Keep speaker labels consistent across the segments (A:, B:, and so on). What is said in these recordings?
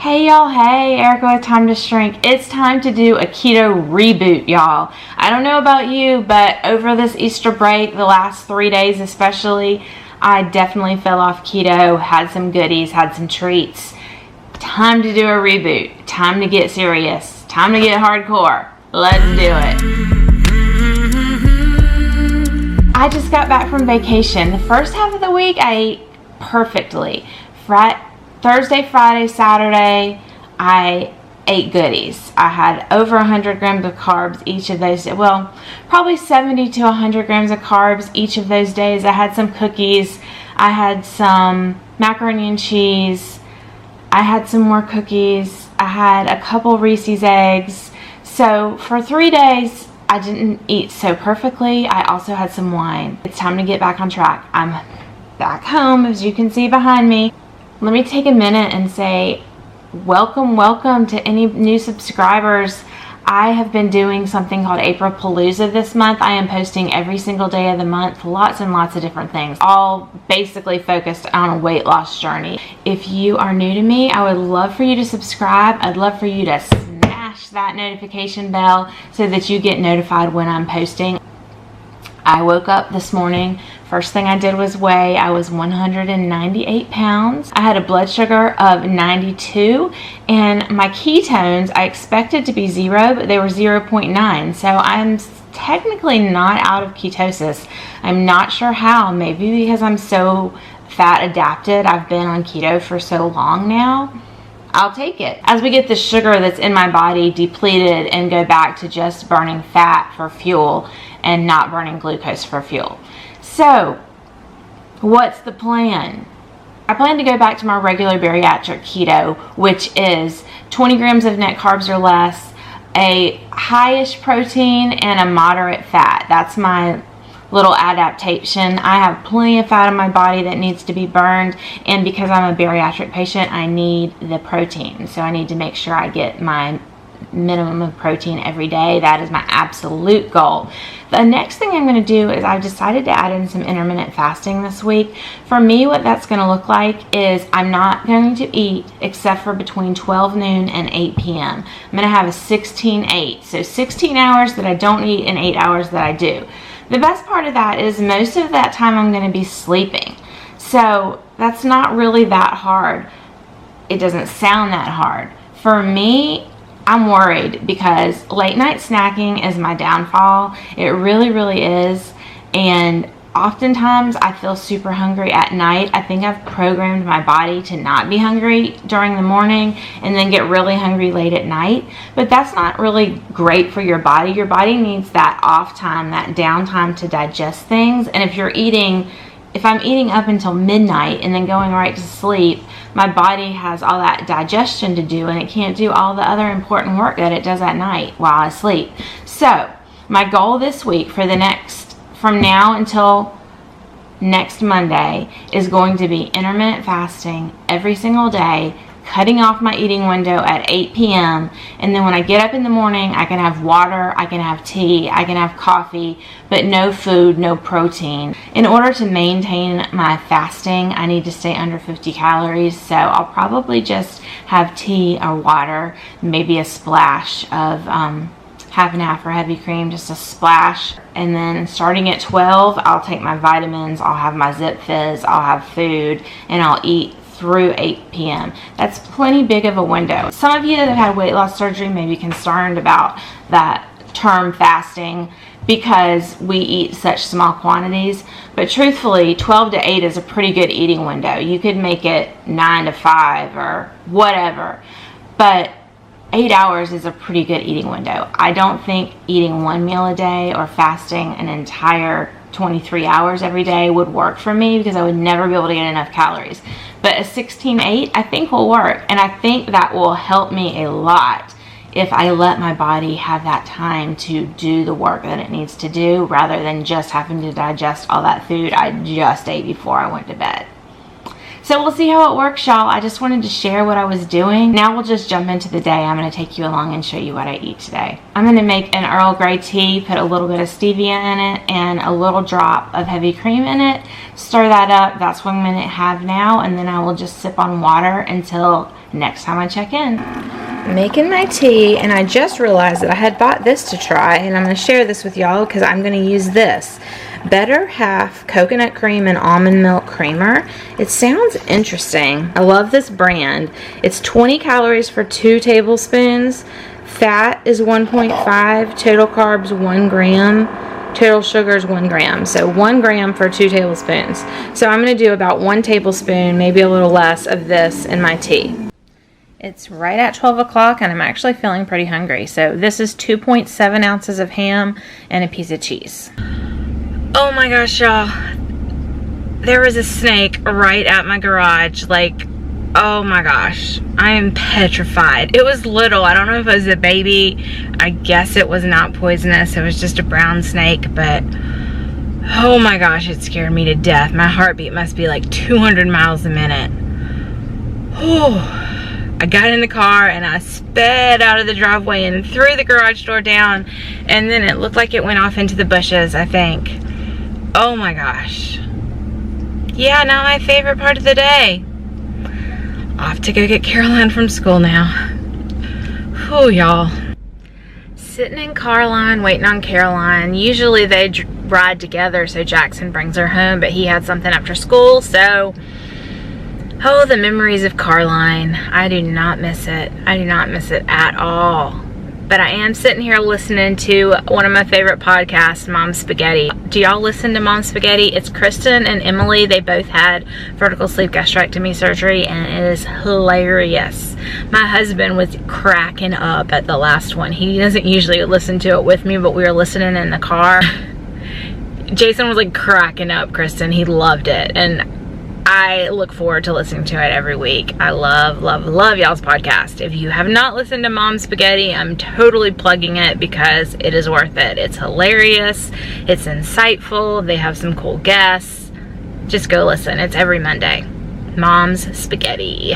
A: Hey y'all, hey, Erica with TimetoShrink. It's time to do a keto reboot, y'all. I don't know about you, but over this Easter break, the last 3 days especially, I definitely fell off keto, had some goodies, had some treats. Time to do a reboot. Time to get serious. Time to get hardcore. Let's do it. I just got back from vacation. The first half of the week, I ate perfectly. Thursday, Friday, Saturday, I ate goodies. I had over 100 grams of carbs each of those days. Well, probably 70 to 100 grams of carbs each of those days. I had some cookies. I had some macaroni and cheese. I had some more cookies. I had a couple Reese's eggs. So for 3 days, I didn't eat so perfectly. I also had some wine. It's time to get back on track. I'm back home, as you can see behind me. Let me take a minute and say welcome to any new subscribers. I have been doing something called Aprilpalooza this month. I am posting every single day of the month, lots and lots of different things, all basically focused on a weight loss journey. If you are new to me, I would love for you to subscribe. I'd love for you to smash that notification bell so that you get notified when I'm posting. I woke up this morning. First thing I did was weigh. I was 198 pounds. I had a blood sugar of 92, and my ketones, I expected to be 0, but they were 0.9. So I'm technically not out of ketosis. I'm not sure how. Maybe because I'm so fat adapted. I've been on keto for so long now. I'll take it. As we get the sugar that's in my body depleted and go back to just burning fat for fuel and not burning glucose for fuel. So, what's the plan? I plan to go back to my regular bariatric keto, which is 20 grams of net carbs or less, a high-ish protein, and a moderate fat. That's my little adaptation. I have plenty of fat in my body that needs to be burned, and because I'm a bariatric patient, I need the protein. So I need to make sure I get my minimum of protein every day. That is my absolute goal. The next thing I'm going to do is I've decided to add in some intermittent fasting this week. For me, what that's going to look like is I'm not going to eat except for between 12 noon and 8 p.m. I'm going to have a 16-8. So 16 hours that I don't eat and 8 hours that I do. The best part of that is most of that time I'm going to be sleeping. So that's not really that hard. It doesn't sound that hard. For me, I'm worried because late night snacking is my downfall. It really is. And oftentimes I feel super hungry at night. I think I've programmed my body to not be hungry during the morning and then get really hungry late at night. But that's not really great for your body. Your body needs that off time, that downtime to digest things. And if I'm eating up until midnight and then going right to sleep, my body has all that digestion to do and it can't do all the other important work that it does at night while I sleep. So my goal this week from now until next Monday is going to be intermittent fasting every single day, cutting off my eating window at 8 p.m. And then when I get up in the morning, I can have water, I can have tea, I can have coffee, but no food, no protein. In order to maintain my fasting, I need to stay under 50 calories. So I'll probably just have tea or water, maybe a splash of half and half or heavy cream, just a splash. And then starting at 12, I'll take my vitamins, I'll have my Zip Fizz, I'll have food, and I'll eat through 8 p.m. That's plenty big of a window. Some of you that have had weight loss surgery may be concerned about that term fasting because we eat such small quantities, but truthfully 12 to 8 is a pretty good eating window. You could make it 9 to 5 or whatever, but 8 hours is a pretty good eating window. I don't think eating one meal a day or fasting an entire 23 hours every day would work for me because I would never be able to get enough calories. But a 16-8 I think will work, and I think that will help me a lot if I let my body have that time to do the work that it needs to do rather than just having to digest all that food I just ate before I went to bed. So we'll see how it works, y'all. I just wanted to share what I was doing. Now we'll just jump into the day. I'm going to take you along and show you what I eat today. I'm going to make an Earl Grey tea, put a little bit of stevia in it, and a little drop of heavy cream in it. Stir that up. That's what I'm going to have now, and then I will just sip on water until next time I check in. Making my tea, and I just realized that I had bought this to try, and I'm going to share this with y'all because I'm going to use this Better Half coconut cream and almond milk creamer. It sounds interesting. I love this brand. It's 20 calories for 2 tablespoons. Fat is 1.5. Total carbs 1 gram. Total sugar is 1 gram. So 1 gram for 2 tablespoons. So I'm going to do about 1 tablespoon, maybe a little less, of this in my tea. It's right at 12 o'clock and I'm actually feeling pretty hungry. So this is 2.7 ounces of ham and a piece of cheese. Oh my gosh, y'all. There was a snake right at my garage. Like, oh my gosh. I am petrified. It was little. I don't know if it was a baby. I guess it was not poisonous. It was just a brown snake, but oh my gosh, it scared me to death. My heartbeat must be like 200 miles a minute. I got in the car and I sped out of the driveway and threw the garage door down, and then it looked like it went off into the bushes, I think. Oh my gosh. Yeah, now my favorite part of the day. Off to go get Caroline from school now. Whew, y'all. Sitting in car line waiting on Caroline. Usually they ride together so Jackson brings her home, but he had something after school, so oh, the memories of Carline. I do not miss it. I do not miss it at all. But I am sitting here listening to one of my favorite podcasts, Mom Spaghetti. Do y'all listen to Mom Spaghetti? It's Kristen and Emily. They both had vertical sleeve gastrectomy surgery, and it is hilarious. My husband was cracking up at the last one. He doesn't usually listen to it with me, but we were listening in the car. Jason was like cracking up, Kristen. He loved it. And I look forward to listening to it every week. I love, love, love y'all's podcast. If you have not listened to Mom Spaghetti, I'm totally plugging it because it is worth it. It's hilarious. It's insightful. They have some cool guests. Just go listen. It's every Monday. Mom's Spaghetti.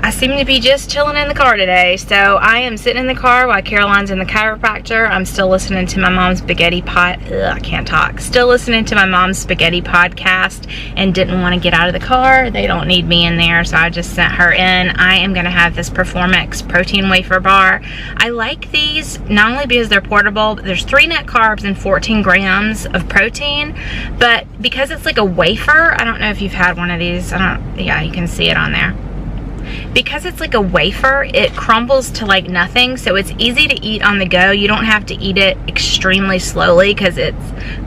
A: I seem to be just chilling in the car today, so I am sitting in the car while Caroline's in the chiropractor. I'm still listening to my Mom's Spaghetti I can't talk. Still listening to my Mom's Spaghetti podcast and didn't want to get out of the car. They don't need me in there, so I just sent her in. I am going to have this Performance protein wafer bar. I like these not only because they're portable, but there's 3 net carbs and 14 grams of protein, but because it's like a wafer, I don't know if you've had one of these. Yeah, you can see it on there. Because it's like a wafer, it crumbles to like nothing, so it's easy to eat on the go. You don't have to eat it extremely slowly because it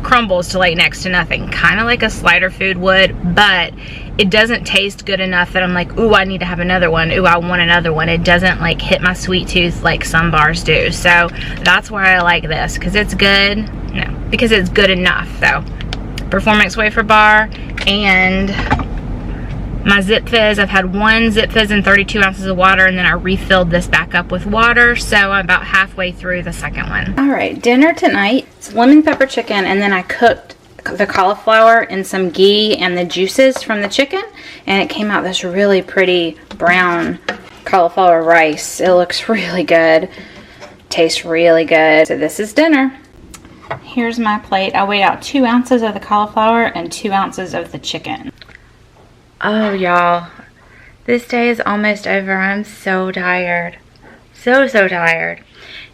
A: crumbles to like next to nothing, kind of like a slider food would, but it doesn't taste good enough that I'm like, ooh, I need to have another one. Ooh, I want another one. It doesn't like hit my sweet tooth like some bars do. So that's why I like this, because it's good. No, because it's good enough though. Performance wafer bar and my Zip Fizz. I've had 1 Zip Fizz and 32 ounces of water, and then I refilled this back up with water, so I'm about halfway through the second one. All right, dinner tonight. It's lemon pepper chicken, and then I cooked the cauliflower in some ghee and the juices from the chicken, and it came out this really pretty brown cauliflower rice. It looks really good. Tastes really good. So this is dinner. Here's my plate. I weighed out 2 ounces of the cauliflower and 2 ounces of the chicken. Oh, y'all, this day is almost over. I'm so tired. So tired.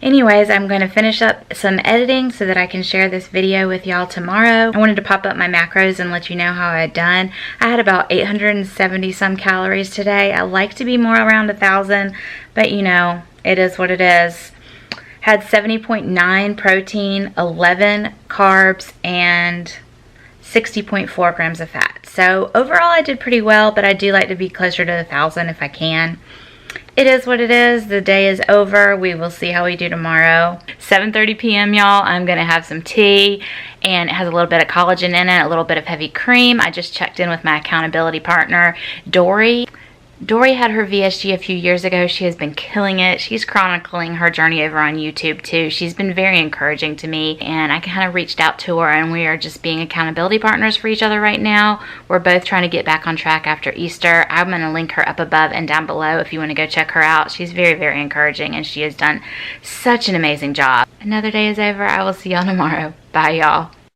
A: Anyways, I'm going to finish up some editing so that I can share this video with y'all tomorrow. I wanted to pop up my macros and let you know how I had done. I had about 870 some calories today. I like to be more around 1,000, but you know, it is what it is. Had 70.9 protein, 11 carbs, and 60.4 grams of fat. So overall I did pretty well, but I do like to be closer to 1,000 if I can. It is what it is. The day is over. We will see how we do tomorrow. 7:30 p.m. y'all. I'm going to have some tea, and it has a little bit of collagen in it, a little bit of heavy cream. I just checked in with my accountability partner, Dory. Dory had her VSG a few years ago. She has been killing it. She's chronicling her journey over on YouTube too. She's been very encouraging to me, and I kind of reached out to her, and we are just being accountability partners for each other right now. We're both trying to get back on track after Easter. I'm going to link her up above and down below if you want to go check her out. She's very, very encouraging, and she has done such an amazing job. Another day is over. I will see y'all tomorrow. Bye, y'all.